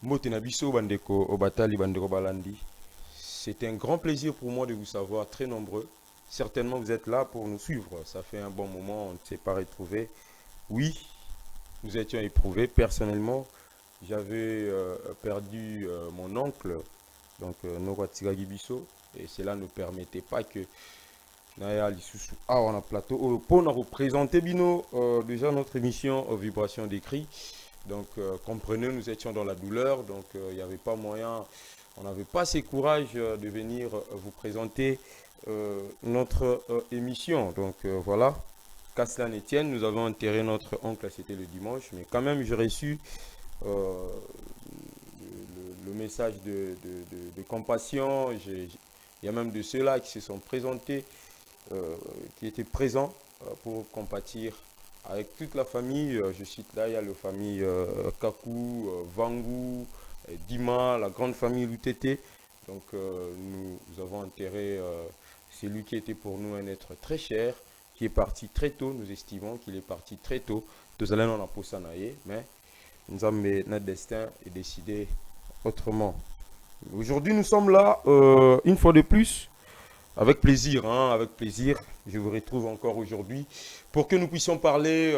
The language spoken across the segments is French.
Motenabiso Bandeko Obatali Bandeko Balandi. C'est un grand plaisir pour moi de vous savoir très nombreux. Certainement vous êtes là pour nous suivre. Ça fait un bon moment, on ne s'est pas retrouvés. Oui, nous étions éprouvés. Personnellement, j'avais perdu mon oncle, donc Nora Gibiso, et cela ne permettait pas que Naya Lisusu on a plateau pour nous représenter Bino déjà notre émission Vibration des cris. Donc comprenez, nous étions dans la douleur, donc il n'y avait pas moyen, on n'avait pas ce courage de venir vous présenter notre émission. Donc voilà, qu'à cela ne tienne, nous avons enterré notre oncle, c'était le dimanche, mais quand même j'ai reçu le message de compassion. Il y a même de ceux-là qui se sont présentés, qui étaient présents pour compatir avec toute la famille. Je cite là, il y a la famille Kakou, Vangou, Dima, la grande famille Loutete. Donc nous avons enterré celui qui était pour nous un être très cher, qui est parti très tôt. Nous estimons qu'il est parti très tôt. Nous allons en Posanaye, mais notre destin est décidé autrement. Aujourd'hui, nous sommes là, une fois de plus, avec plaisir, avec plaisir. Je vous retrouve encore aujourd'hui pour que nous puissions parler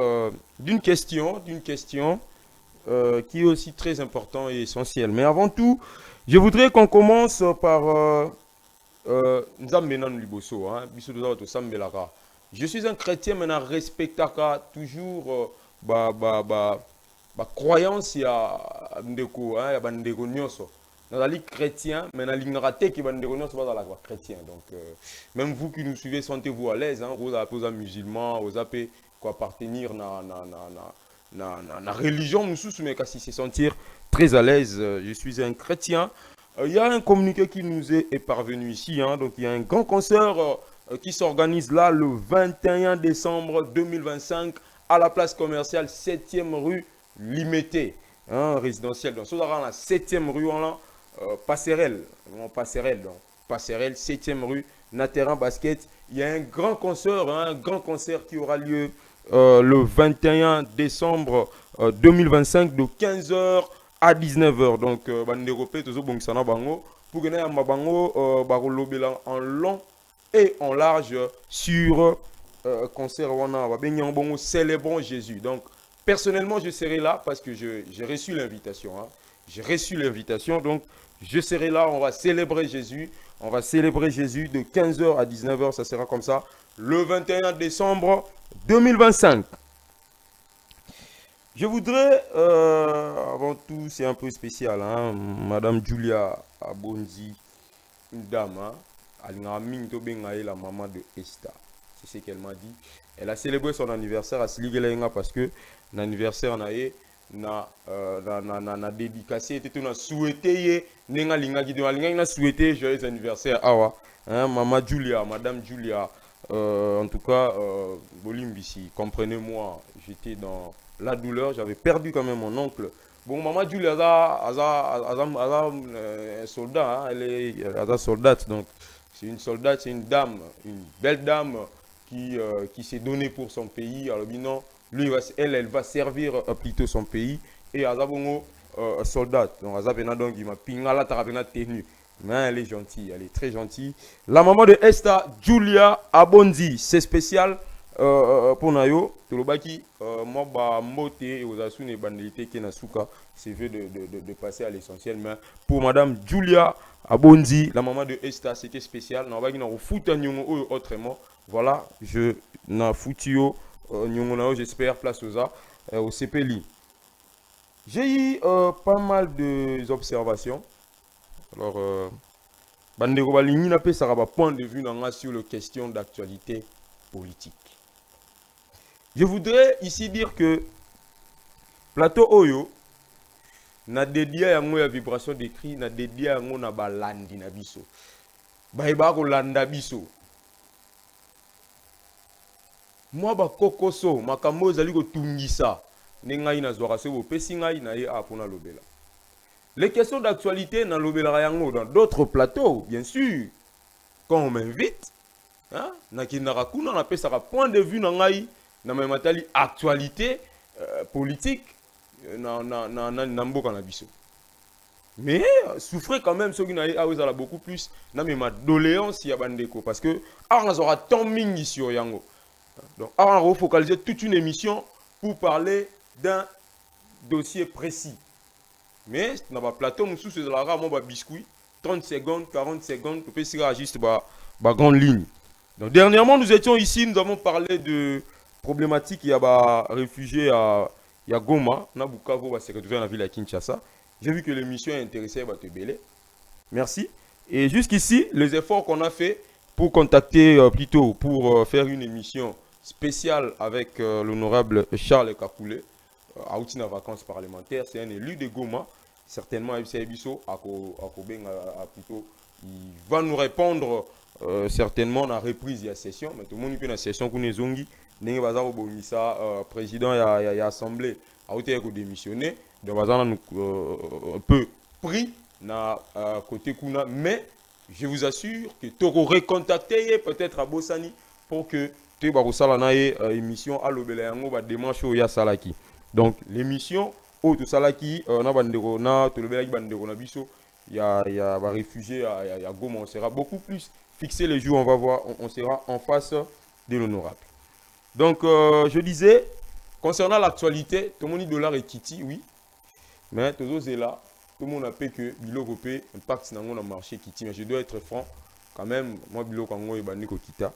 d'une question qui est aussi très importante et essentielle. Mais avant tout, je voudrais qu'on commence par Nzambenan Liboso, je suis un chrétien, mais je respecte toujours croyance ya ndeko, ya bandeko nyonso. Nazali chrétien, mais na lingara te ki bandeko nyonso bazala kwa chrétien. Donc même vous qui nous suivez, sentez-vous à l'aise, vous êtes musulman, vous êtes quoi appartenir na religion nous mais kasi se sentir très à l'aise. Je suis un chrétien. Il y a un communiqué qui nous est parvenu ici, donc il y a un grand concert qui s'organise là le 21 décembre 2025 à la place commerciale 7e rue Limité, résidentielle. Donc, ça dans la 7e rue, Passerelle, donc Passerelle, 7e rue, Naterran Basket. Il y a un grand concert qui aura lieu le 21 décembre 2025 de 15h à 19h. Donc, pour que nous en long et en large sur concert célébrons Jésus. Donc, personnellement, je serai là parce que j'ai reçu l'invitation. J'ai reçu l'invitation, donc je serai là. On va célébrer Jésus. On va célébrer Jésus de 15h à 19h. Ça sera comme ça le 21 décembre 2025. Je voudrais, avant tout, c'est un peu spécial, Madame Julia Abonzi, une dame, la maman de Esther. C'est ce qu'elle m'a dit. Elle a célébré son anniversaire à Siligelenga parce que l'anniversaire na dédicacé était on a souhaité souhaité joyeux anniversaire Maman Julia, Madame Julia, en tout cas Bolimbisi, comprenez-moi, j'étais dans la douleur, j'avais perdu quand même mon oncle. Bon, Maman Julia un soldat, elle est soldate, donc c'est une soldate, c'est une dame, une belle dame qui s'est donnée pour son pays. Alors non, lui, elle va servir plutôt son pays. Et Azabongo, soldat. Donc Azabena donc il m'a pingala tarabena tenue. Mais elle est gentille, elle est très gentille. La maman de Esther, Julia Abonzi, c'est spécial pour Nayo. Tolobaki, moi, Mote et Ozasune Bandité Kenasuka, c'est veut de passer à l'essentiel. Mais pour Madame Julia Abonzi, la maman de Esther, c'était spécial. Autrement. Voilà, je n'ai foutu j'espère, place au CPLI. J'ai eu pas mal d'observations. Alors, Bandeko Balingi n'a pas ça point de vue sur les questions d'actualité politique. Je voudrais ici dire que Plateau Oyo n'a dédié à la vibration des cris, n'a dédié à la balandi na biso. Baïba ko landa biso. Moi ba kokoso makambo zali ko tungisa nengai na zwaka se bo pesi ngai na ye apona lobela. Les questions d'actualité na lobela yango dans d'autres plateaux, bien sûr. Quand on m'invite, na kinaka kuna na pesa ka point de vue na ngai na matali actualité politique na mboka na biso. Mais souffrez quand même ceux qui n'ont beaucoup plus. Non mais ma doléance il y a bandeko parce que on aura tant mingi sur yango. Donc on va focaliser toute une émission pour parler d'un dossier précis. Mais dans le plateau, nous sommes là, on biscuit 30 secondes, 40 secondes, on peut se juste la grande ligne. Donc dernièrement, nous étions ici, nous avons parlé de problématiques. Il y a des réfugiés à Goma, na Bukavu, va se retrouver dans la ville de Kinshasa. J'ai vu que l'émission est intéressée à te belé. Merci. Et jusqu'ici, les efforts qu'on a fait pour contacter, plutôt pour faire une émission spéciale avec l'honorable Charles Kakoulé, à Outina Vacances parlementaires, c'est un élu de Goma, certainement plutôt, il va nous répondre certainement dans la reprise de la session, mais tout le monde peut la session qu'on est zongi, président de l'Assemblée a été démissionné, donc un peu pris na côté kuna, mais je vous assure que tu aurais contacté peut-être à Bossani pour que tu aies une émission à l'Obéléango, va démarche au Yasalaki. Donc l'émission au tout Salaki, na bandeko na to l'Obéléango bandeko na biso, il y a réfugiés à Goma, on sera beaucoup plus fixé les jours, on va voir, on sera en face de l'honorable. Donc je disais, concernant l'actualité, tout le monde dit dollar et Kitty, oui, mais tout le monde a payé que Bilo Europé impact dans le marché Kitty, mais je dois être franc, quand même, moi Bilo Kango et Baniko Kita,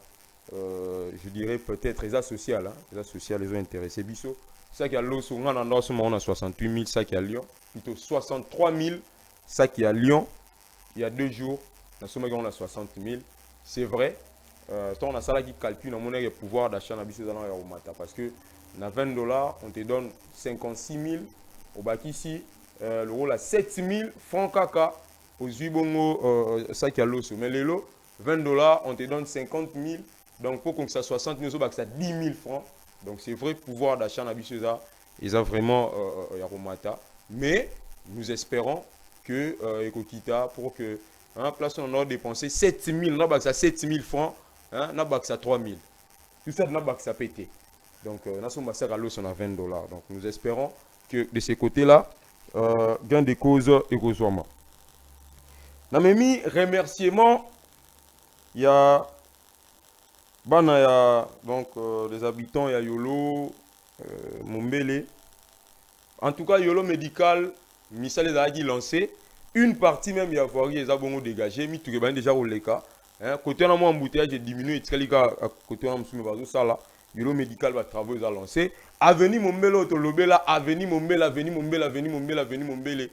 je dirais peut-être les associés, hein, les associés les ont intéressés. Bisso, ça qui a l'eau sur on a 68 000, ça qui a Lyon, plutôt 63 000, ça qui a Lyon, il y a 2 jours, on a 60 000, c'est vrai. On a ça qui calcule le pouvoir d'achat dans le Mata parce que à $20, on te donne 56 000 au bac ici, l'euro à 7 000 francs caca aux Zubongo, ça qui a l'eau. Mais les lots, $20, on te donne 50 000, donc pour que ça 60 000, ça 10 000 francs. Donc c'est vrai, pouvoir d'achat dans le ils ont vraiment Yaromata. Mais nous espérons que Ekokita, pour que place on a dépensé 7 000, on a 7 000 francs. On a 3 000. Tout ça, on a pété. Donc, on a $20. Donc, nous espérons que de ces côtés-là, gain de cause et rejoiement. Dans mes remerciements, il y a donc les habitants, il y a Yolo, Mombele. En tout cas, Yolo médical, Missa les a lancé. Une partie même, il y a Voirie, les a dégagé. Mi tout déjà au Leka. Côté on a moins embouteillage, j'ai diminué. Côté on a mis ça là. Yolo médical va travailler à lancer. Avenue Mombele, Otolobela, Avenue Mombele, Avenue Mombele, Avenue Mombele, Avenue Mombele.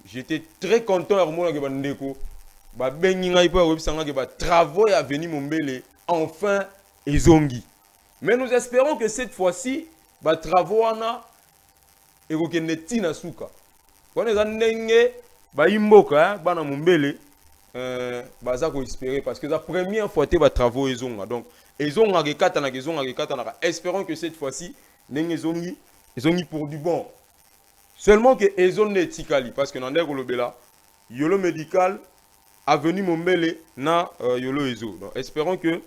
J'étais très content à remonter à Bandeko. Ba benginga ipo websanga ke ba travaux à Avenue Mombele enfin ezongi. Mais nous espérons que cette fois-ci, ba travaux ana ekokende tina suka. Quand les andenge ba imboka bana Mombele baza ko espérer parce que la première fois te ba travaux ezonga. Donc ezonga ke katana espérons que cette fois-ci ndenge ezongi pour du bon. Seulement que ezonne etikali parce que nande kolobela yolo médical Avenue Mombele na Yolo Ezo. Donc, espérons que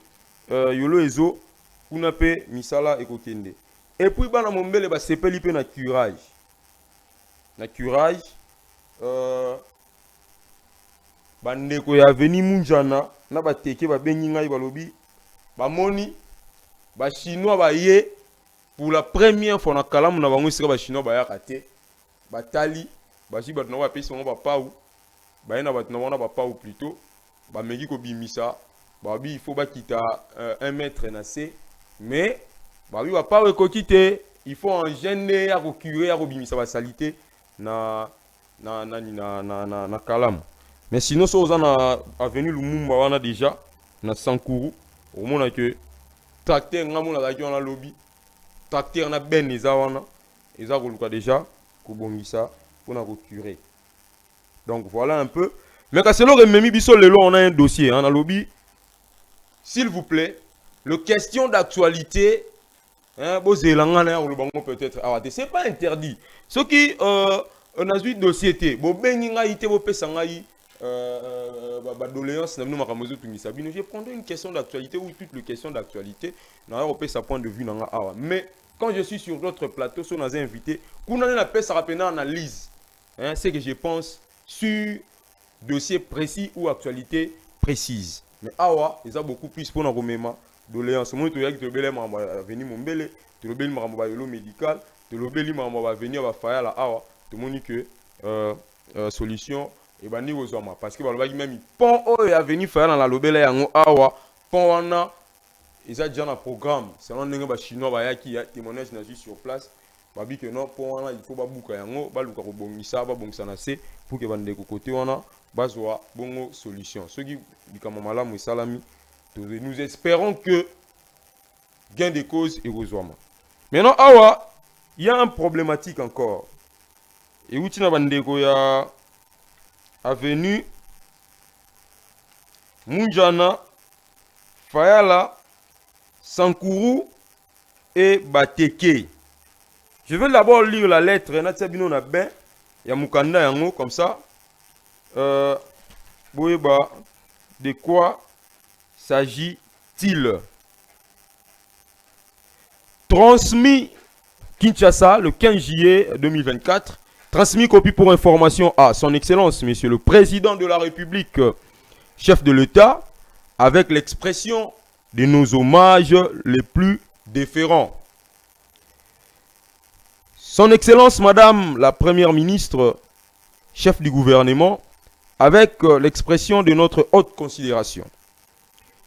Yolo Ezo kunape misala ekokende. Et puis bana Mombele ba sepeli pe na curage. Na curage bandeko ya Avenue Munjana na ba teke ba bengi ngai balobi ba moni ba chinois ba ye pour la première fois na kalamu na bango sika ba chinois ba ya kate ba tali ba ji ba na ba pesi ba pau. Baina batna ba pas ou plutôt ba meki ko bimisa ba bi il faut ba kita 1 mètre na c mais ba bi ba pas ko kité il faut en gêner à curer à bimisa ba salité na kalam mais sinon so na avenue Lumumba wana déjà na Sankuru au mona que tracteur ngamona la ki on a lobby tracteur na ben eza wana eza ko luka déjà ko bongisa pour na ko curer. Donc voilà un peu. Mais quand c'est le Memi Bisso Lelo, on a un dossier. On a lobby. S'il vous plaît, le question d'actualité, peut-être. C'est pas interdit. Ce qui on a eu dossier. Je prendrai une question d'actualité ou toutes les questions d'actualité. Sa point de vue. Mais quand je suis sur d'autres plateaux, on a invité. Qu'on a une analyse. C'est que je pense. sur dossier précis ou actualité précise. Mais awa, ils ont beaucoup plus pour nous remettre doléances. Moi, tu as dit que tu as venir mon belé, tu as dit que médical, tu as dit que venir à faire la awa, tout le monde que solution et ben niveau zoma parce que même pont il a venu faire dans la lobele yango awa pont wana ils ont déjà un programme selon les chinois ba yaki témoignage na sur place babi que non pont wana il faut ba buka yango ba luka ko bongisa ba bongisa na se pour que bande ko côté wana bazwa bongo solution ceux qui bikama malamu salami nous espérons que gain de cause et rozwama. Maintenant awa il y a un problématique encore et où tu na bande ko ya avenue Munjana, Fayala, Sankourou et Bateke. Je vais d'abord lire la lettre. Il y a Mukanda Yango comme ça. De quoi s'agit-il? Transmis Kinshasa le 15 juillet 2024. Transmis copie pour information à son Excellence, Monsieur le Président de la République, chef de l'État, avec l'expression de nos hommages les plus déférents. Son Excellence, Madame la Première ministre, chef du gouvernement, avec l'expression de notre haute considération.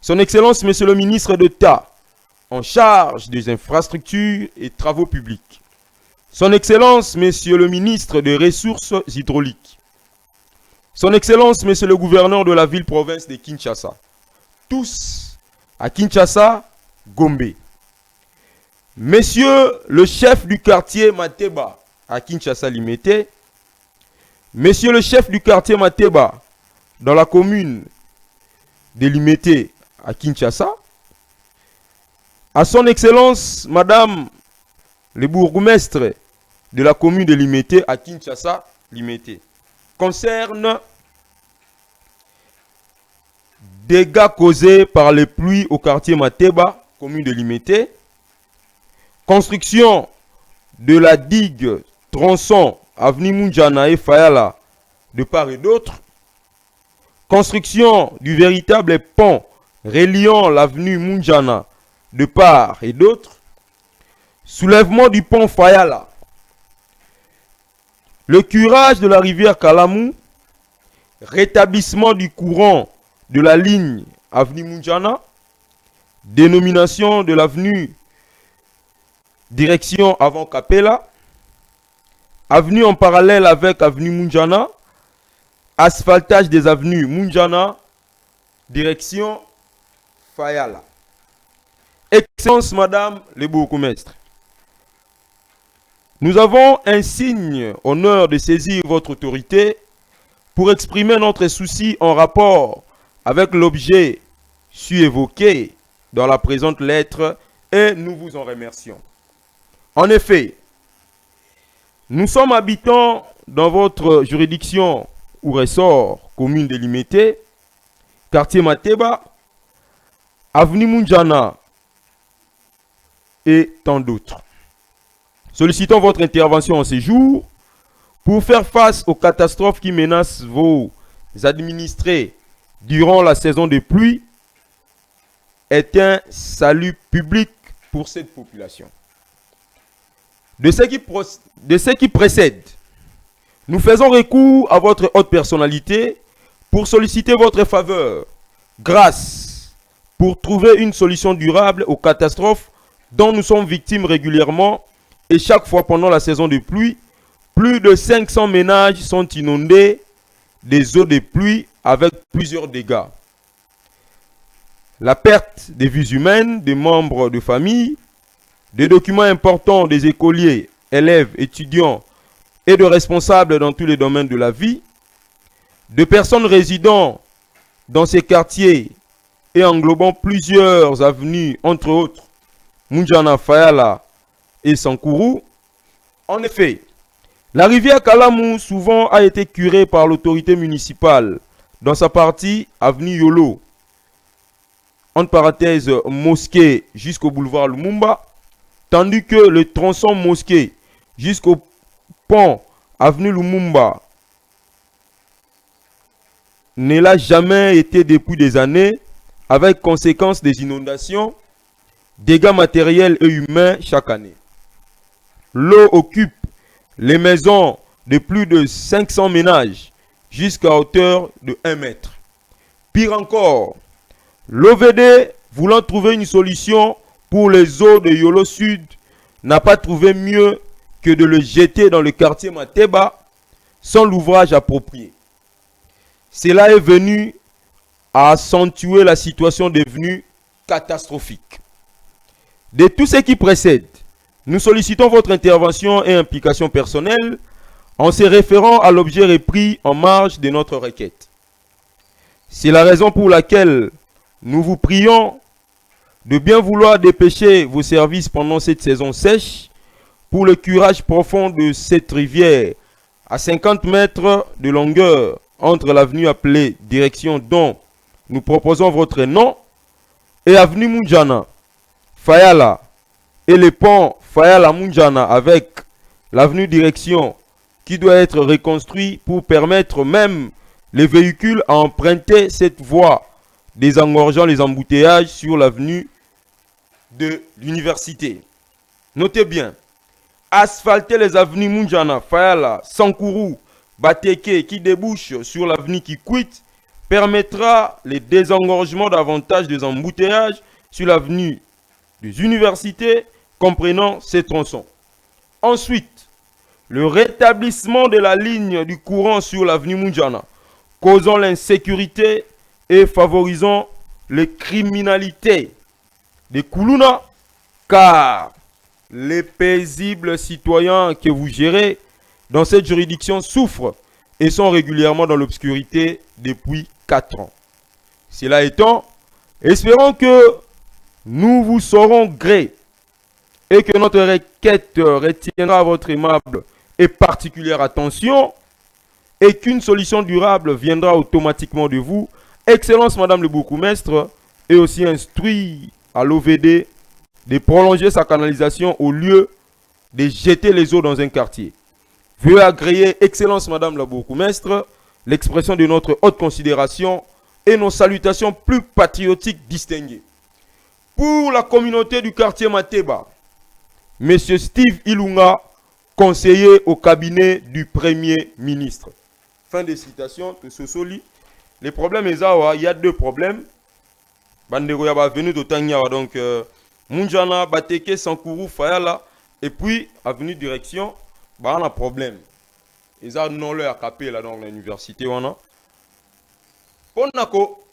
Son Excellence, Monsieur le ministre d'État, en charge des infrastructures et travaux publics. Son Excellence, Monsieur le ministre des Ressources hydrauliques. Son Excellence, Monsieur le gouverneur de la ville-province de Kinshasa. Tous à Kinshasa, Gombe. Monsieur le chef du quartier Mateba à Kinshasa Limité. Monsieur le chef du quartier Mateba dans la commune de Limité à Kinshasa. À son Excellence, Madame le bourgmestre de la commune de Limité à Kinshasa, Limité, concerne dégâts causés par les pluies au quartier Mateba, commune de Limité, construction de la digue tronçon avenue Munjana et Fayala de part et d'autre, construction du véritable pont reliant l'avenue Munjana de part et d'autre, soulèvement du pont Fayala, le curage de la rivière Kalamou, rétablissement du courant de la ligne avenue Munjana, dénomination de l'avenue direction avant Capella, avenue en parallèle avec avenue Munjana, asphaltage des avenues Munjana, direction Fayala. Excellence Madame le bourgmestre, nous avons un signe honneur de saisir votre autorité pour exprimer notre souci en rapport avec l'objet su-évoqué dans la présente lettre et nous vous en remercions. En effet, nous sommes habitants dans votre juridiction ou ressort commune délimitée, quartier Mateba, avenue Munjana et tant d'autres. Sollicitons votre intervention en ces jours pour faire face aux catastrophes qui menacent vos administrés durant la saison de pluie est un salut public pour cette population. De ce qui précède, nous faisons recours à votre haute personnalité pour solliciter votre faveur, grâce, pour trouver une solution durable aux catastrophes dont nous sommes victimes régulièrement et chaque fois pendant la saison de pluie. Plus de 500 ménages sont inondés des eaux de pluie avec plusieurs dégâts. La perte des vies humaines, des membres de famille, des documents importants des écoliers, élèves, étudiants et de responsables dans tous les domaines de la vie, de personnes résidant dans ces quartiers et englobant plusieurs avenues, entre autres Munjana, Fayala et Sankourou. En effet, la rivière Kalamou souvent a été curée par l'autorité municipale dans sa partie avenue Yolo, entre parenthèses mosquée jusqu'au boulevard Lumumba, tandis que le tronçon mosquée jusqu'au pont avenue Lumumba ne l'a jamais été depuis des années, avec conséquences des inondations, dégâts matériels et humains chaque année. L'eau occupe les maisons de plus de 500 ménages jusqu'à hauteur de 1 mètre. Pire encore, l'OVD, voulant trouver une solution pour les eaux de Yolo Sud, n'a pas trouvé mieux que de le jeter dans le quartier Mateba sans l'ouvrage approprié. Cela est venu à accentuer la situation devenue catastrophique. De tout ce qui précède, nous sollicitons votre intervention et implication personnelle en se référant à l'objet repris en marge de notre requête. C'est la raison pour laquelle nous vous prions de bien vouloir dépêcher vos services pendant cette saison sèche pour le curage profond de cette rivière à 50 mètres de longueur entre l'avenue appelée direction dont nous proposons votre nom et avenue Munjana, Fayala et le pont Fayala Munjana avec l'avenue direction qui doit être reconstruit pour permettre même les véhicules à emprunter cette voie, désengorgeant les embouteillages sur l'avenue de l'université. Notez bien, asphalter les avenues Munjana, Fayala, Sankourou, Bateke qui débouchent sur l'avenue Kikwit permettra le désengorgement davantage des embouteillages sur l'avenue des universités comprenant ces tronçons. Ensuite, le rétablissement de la ligne du courant sur l'avenue Munjana, causant l'insécurité et favorisant les criminalités des Koulouna, car les paisibles citoyens que vous gérez dans cette juridiction souffrent et sont régulièrement dans l'obscurité depuis 4 ans. Cela étant, espérons que nous vous saurons gré et que notre requête retiendra votre aimable et particulière attention et qu'une solution durable viendra automatiquement de vous. Excellence Madame le Bourgmestre est aussi instruit à l'OVD de prolonger sa canalisation au lieu de jeter les eaux dans un quartier. Veuillez agréer, Excellence Madame la Bourgmestre, l'expression de notre haute considération et nos salutations plus patriotiques distinguées. Pour la communauté du quartier Mateba, Monsieur Steve Ilunga, conseiller au cabinet du Premier ministre. Fin de citation de Sosoli. Les problèmes, il y a 2 problèmes. Bandego ya ba venu d'Otangyawa, donc Munjana, Bateke, Sankourou, Fayala, et puis avenue direction, bah on a problème. Ils ont non leur capé là dans l'université on a. Ponako,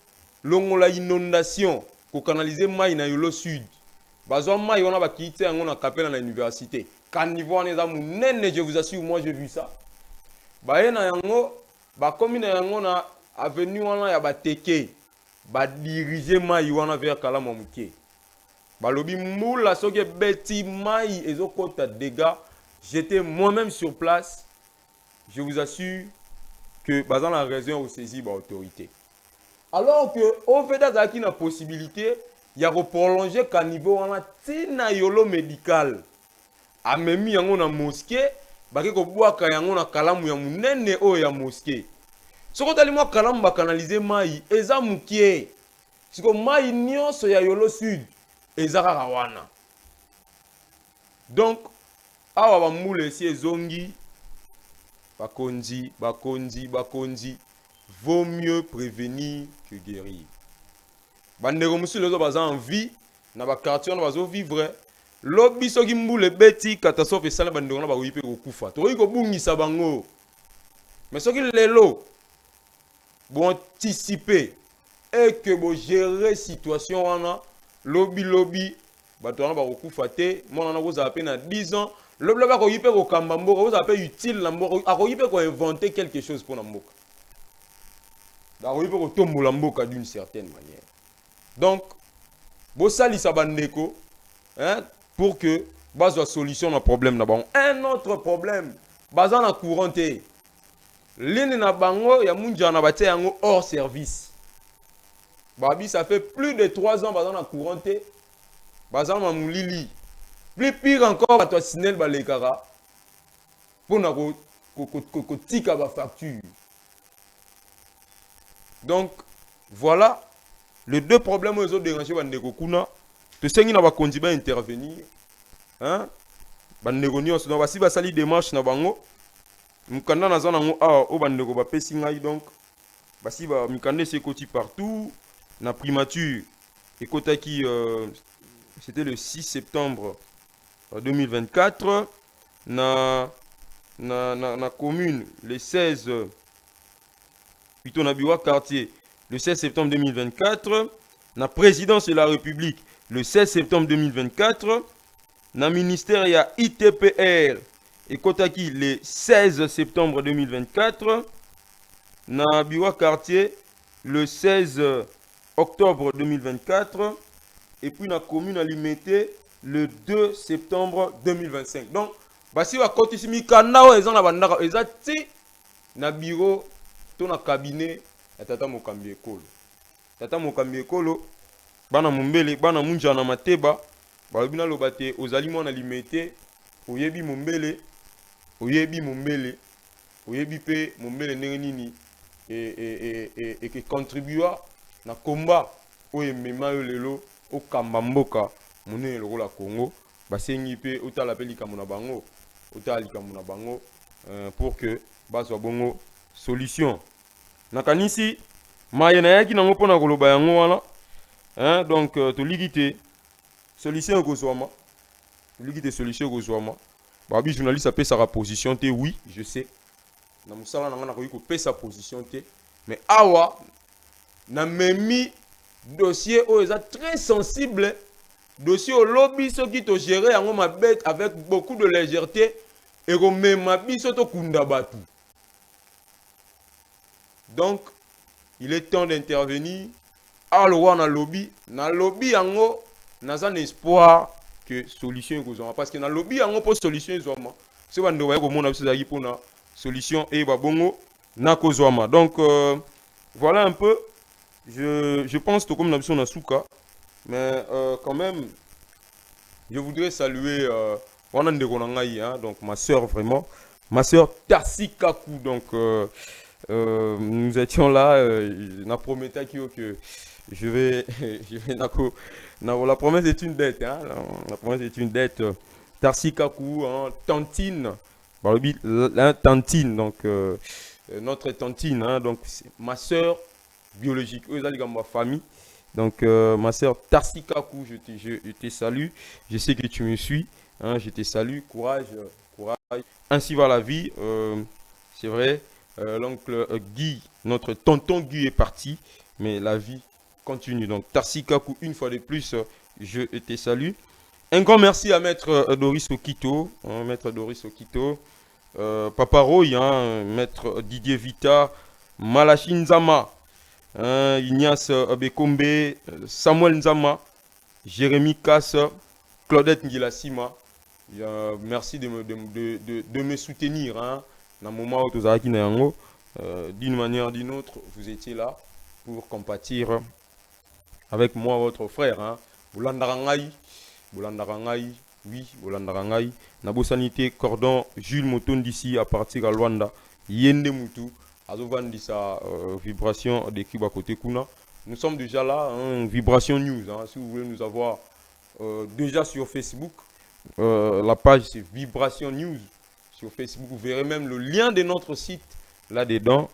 longola inondation, ko canaliser mai na Yolo Sud. Bazon mai on a ba quitté on a capé dans l'université. Quand niveau on est à munene, je vous assure, moi j'ai vu ça. Bah yena yango, bah comme na yango na avenue on a ya Bateke. Ba diriger mai wana vers Kalamomuke. Ba lobi moula soke beti mai ezokota dégâts. J'étais moi-même sur place. Je vous assure que dans la région au saisi ba autorité. Alors que au Veda zaki na possibilité il y a prolonger qu'à niveau wana tina yolo médical. Amemi yango na mosquée, ba ke ko bwaka yango na kalamu ya munene o ya mosquée. Soko tali mo kalamu ba canaliser mai eza mukie. Siko mai nyonso ya Yolo Sud eza kaka wana. Donc awa ba mule si ezongi bakonzi vaut mieux prévenir que guérir. Bandeko musu lezo baza en vie na ba quartier na bazo vivre lobi soki mbule beti catastrophe sala bandeko na ba wipe ko kufa. To ko bungisa bango. Mais soki lelo bon anticiper et que vous gérez situation wana lobby bato wana ba kokufa te mona na koza peine à 10 ans lobby ba ko yipe ko kamba mboka koza pe utile na mboka ako yipe ko inventer quelque chose pour na mboka da ko yipe ko tombola mboka d'une certaine manière. Donc bo salisa bandeko hein pour que bazo solution na problème na bon. Un autre problème baza na couranté ligne na bango ya Munjana batia yango hors service. Babi, ça fait plus de 3 ans dans la couranté. Bazan ma moulili. Plus pire encore, à toi sinel balekara. Pour na ko tika ba facture. Donc, voilà les deux problèmes aux autres dérangés. Tu sais qu'il va continuer à intervenir. Hein? Donc, voici la démarche. Mukanda na zona ngo awa o bandeko ba pesi ngai donc basi ba mikande c'est koti partout na primature ekotaki c'était le 6 septembre 2024 na commune le 16 plutôt na Biwa quartier le 16 septembre 2024 na présidence de la République le 16 septembre 2024 na ministère ya ITPR Ekotaki le 16 septembre 2024, na Biwa quartier le 16 octobre 2024, et puis na commune alimentée le 2 septembre 2025. Donc, basi wa koti simi kanao ezana bandaka ezati na bureau to na cabinet ya tata mokambi ekolo. Tata mokambi ekolo bana mumbele bana munja na mateba ba loba te ozali mwana limité oyebi mumbele oyebi mumbele oyebi pe mumbele ndenge nini et contribua na combat oyo mema yo lelo okamba mboka monene lokola Congo basengi pe otala pe likambo na bango otala likambo na bango pour que bazwa bongo solution nakanisi maye na yaki nango mpona koloba yango wana hein donc toliki te solution ekozwama toliki te solution ekozwama babi journaliste apesa sa position te oui je sais na musala na ngana ko yiko pesa position te mais awa na memi dossier o eza très sensible dossier au lobby ce qui to gérer yango mabet avec beaucoup de légèreté et ko mema biso to kunda batu donc il est temps d'intervenir alors na lobby yango naza un espoir que solution ekozoma parce que na lobby yango pour solution ezoma c'est bande wa ko mona biso zaki pona solution et babongo na kozoma donc voilà un peu je pense que comme na biso na suka mais quand même je voudrais saluer wana ndeko na ngai hein donc ma sœur vraiment ma sœur Tarsi Kakou donc nous étions là na promettais que je vais la promesse est une dette hein la promesse est une dette Tarsi Kakou hein, tantine tantine donc notre tantine hein, donc ma sœur biologique eux allez ma famille donc ma sœur Tarsi Kakou je te salue je sais que tu me suis hein, je te salue courage ainsi va la vie c'est vrai l'oncle Guy notre tonton Guy est parti mais la vie continue. Donc, Tarsi Kakou, une fois de plus, je te salue. Un grand merci à Maître Doris Okito, hein, Maître Doris Okito, Papa Roy, hein, Maître Didier Vita, Malachi Nzama, hein, Ignace Bekombe, Samuel Nzama, Jérémy Kass, Claudette Ngilasima. Merci de me soutenir. Hein, dans le moment où tu as d'une manière ou d'une autre, vous étiez là pour compatir avec moi, votre frère, hein. Boulandarangaï, oui, Boulandarangaï. Nabo Sanité, Cordon, Jules Moton d'ici à partir à Luanda, Yende Moutou, Azovan sa vibration de Kiba côté Kuna. Nous sommes déjà là, hein, Vibration News, hein, si vous voulez nous avoir déjà sur Facebook. La page c'est Vibration News sur Facebook. Vous verrez même le lien de notre site là-dedans.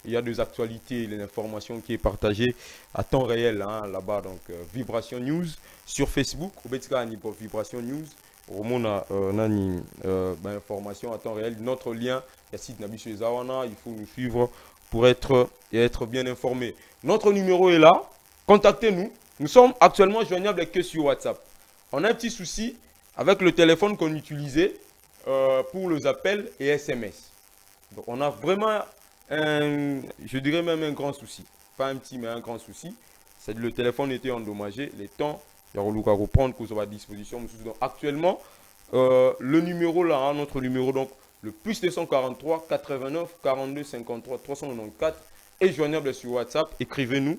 Il y a des actualités, les informations qui est partagées à temps réel hein, là-bas. Donc, Vibration News sur Facebook. Pour Vibration News. On a information à temps réel. Notre lien, il y a site Nabiche Zawana. Il faut nous suivre pour être bien informé. Notre numéro est là. Contactez-nous. Nous sommes actuellement joignables que sur WhatsApp. On a un petit souci avec le téléphone qu'on utilisait pour les appels et SMS. Donc, on a vraiment je dirais même un grand souci. Pas un petit, mais un grand souci. C'est que le téléphone était endommagé. Les temps, il y a à reprendre que ça va à disposition. Donc, actuellement, le numéro là, hein, notre numéro, donc le plus 243 89 42 53 394 est joignable sur WhatsApp. Écrivez-nous.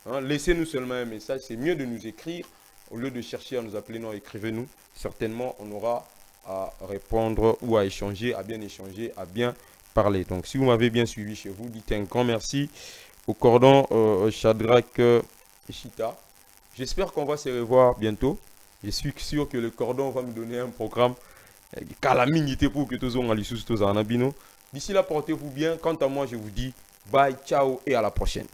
Hein, laissez-nous seulement un message. C'est mieux de nous écrire au lieu de chercher à nous appeler. Non, écrivez-nous. Certainement, on aura à répondre ou à échanger, à bien parler. Donc, si vous m'avez bien suivi chez vous, dites un grand merci au cordon Shadrach Ishita. J'espère qu'on va se revoir bientôt. Je suis sûr que le cordon va me donner un programme calamité pour que tous on tous en abino. D'ici là, portez-vous bien. Quant à moi, je vous dis bye, ciao et à la prochaine.